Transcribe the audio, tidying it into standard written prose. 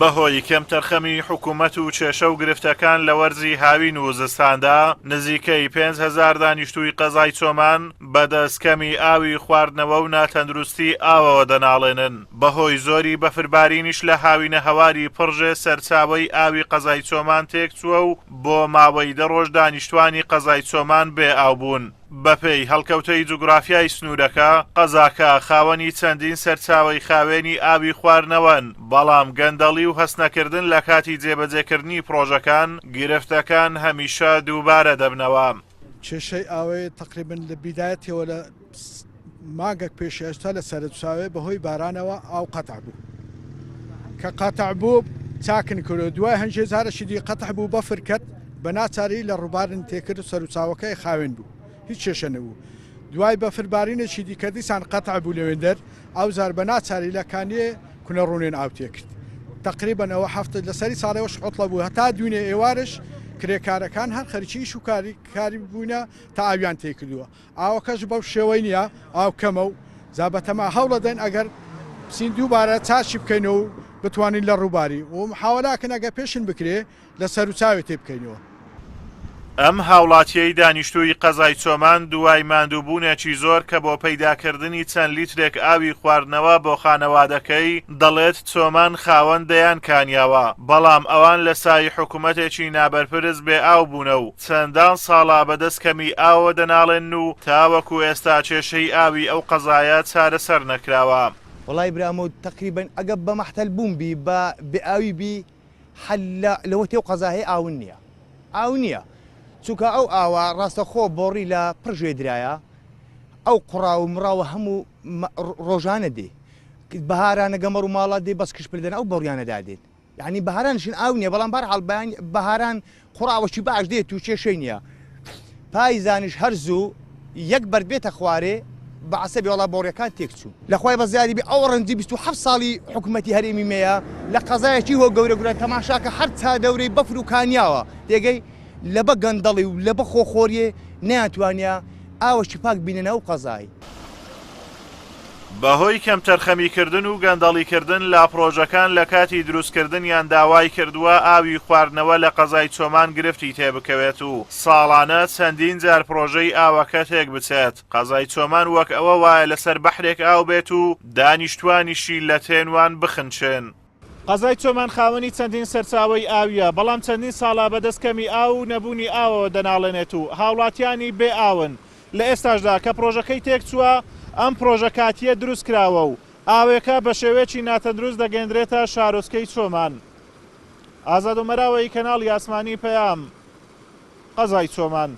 بەهۆی کەم تەرخەمی حکوومەت و کێشە و گرفتەکان لە وەرزی هاوین و وزستاندا نزیکەی 5,000 دانیشتووی قەزای چۆمان بەدەستکەمی ئاوی خواردنەوە و ناتەندروستی ئاوەوە دەناڵێنن. بەهۆی زۆری بەفربارینیش لە هاوینە هەواری پڕژێ سەرچاوەی ئاوی قەزای چۆمان تێکچووە و بۆ ماوەی 10 ڕۆژ دانیشتوانی قەزای چۆمان بێ ئاو بوون. بەپێی هەڵکەوتەی جوگرافیای سنوورەکە قەزاکە خاوەنی چەندین سەرچاوەی خاوێنی ئاوی خواردنەوەن، بەڵام گەندەڵی و هەستنەکردن لە کاتی جێبەجێکردنی پرۆژەکان گرفتەکان هەمیشە دووبارە دەبنەوە. کێشەی ئاوەیە تقریبن لە بیدایەتەوە لە ماگەک پێش هێشتا لە سەرچاوێ بەهۆی بارانەوە ئاو قەتع بوو کە قەتع بوو چاکن کردو دوای هەنجێ جارەشی دی قەتع بوو بەفر کرد بە ناچاری لە ڕووبارن تێکرد و سەرچاوەکەی خاوێن بوو هیچ کێشە نەبوو. دوای بەفربارینێکی دیکە دیسان قەتع بوو لەوێندەر ئەو زار بە ناچاری لەکانیە کونە ڕوونێن ئاو تێکرد. تقریبەنەوە هەفتە لەسەری ساڵەوەش عوتڵە بوو هەتا دوێنێ ئێوارش کرێکارەکان هەر خەریکی ئیش و کاری بوونە تا ئاویان تێکردووە. ئاوەکەش بەو شێوەی نییە ئاو کەمە و زابەتەما هەوڵە دەن ئەگەر بچین دووبارە چاچی بکەینەوە و بتوانین لە ڕووباری و محاوەلاکەن ئەگە پێشن بکرێ لە سەر و چاوێ تێ بکەینەوە. ئەم هاوڵاتیەی دانیشتووی قەزای چۆمان دوای ماندووبوونێکی زۆر کە بۆ پەیداکردنی چەند لیترێک ئاوی خواردنەوە بۆ خانەوادەکەی دەڵێت چۆمان خاوەندەیان کانیاوە، بەڵام ئەوان لە سای حکوومەتێکی نابەرپرس بێ ئاو بوونە و چەندان ساڵا بەدەستکەمی ئاوە دەناڵێن و تاوەکو ئێستا کێشەی ئاوی ئەو قەزایە چارەسەر نەکراوە. وڵای برامۆ تقریبا ئەگە بە مەحتەل بووم بی بە ئاوی بی حەل لەوە تێو قەزاهەیە ئاون نییە ئاو نییە چونکە ئەو ئاوا ڕاستەخۆ بۆڕی لە پڕژێ درایە ئەو قوڕا و مراوە هەموو ڕۆژانە دێ بەهارانە گەمەڕ و ماڵات دێ بەس کش پردن ئەو بەڕیانەدا دێت یعنی بەهارانشین ئاو نییە بەڵام بەرحاڵ بەهاران قوڕاوەشی باش دێت و کێشەی نییە پای زانش هەرزوو یەک بەرد بێتە خوارێ بە عەسەبی وڵا بۆڕیەکان تێکچوو لەخوای بەزیادی بێ ئەو ڕەنجی 27 ساڵی حکوومەتی هەرێمی مەیە لە قەزایەکی هۆ گەورە گورە تەماشاکە هەر چا دەورەی بەفر و کانیاوە تێگەی لە بە گەندەڵی و لە بە خۆخۆریێ نەیانتوانیا ئاوەشی پاک بینەنە و قەزای. بەهۆی کەم تەرخەمیکردن و گەندەڵیکردن لا پرۆژەکان لە کاتی دروستکردنیان داوای کردووە ئاوی خواردنەوە لە قەزای چۆمان گرفتی تێبکەوێت و ساڵانە چەندین جار پرۆژەی ئاوەکە تێک بچێت. قەزای چۆمان وەک ئەوە وایە لەسەر بەحرێک ئاو بێت و دانیشتوانیشی لە تێنوان بخنچێن. قەزای چۆمان خاوەنی چەندین سەرچاوەی ئاویە، بەڵام چەندین ساڵا بەدەستکەمی ئاو و نەبوونی ئاوەوە دەناڵێنێت و هاوڵاتیانی بێ ئاون. لە ئێستاشدا کە پرۆژەکەی تێکچووە ئەم پرۆژە کاتیە دروست کراوە و ئاوێکە بە شێوەیەکی ناتەندروست دەگەندرێتە شارۆچکەی چۆمان. ئازاد و مەراوەی کەناڵی ئاسمانی پەیام قەزای چۆمان.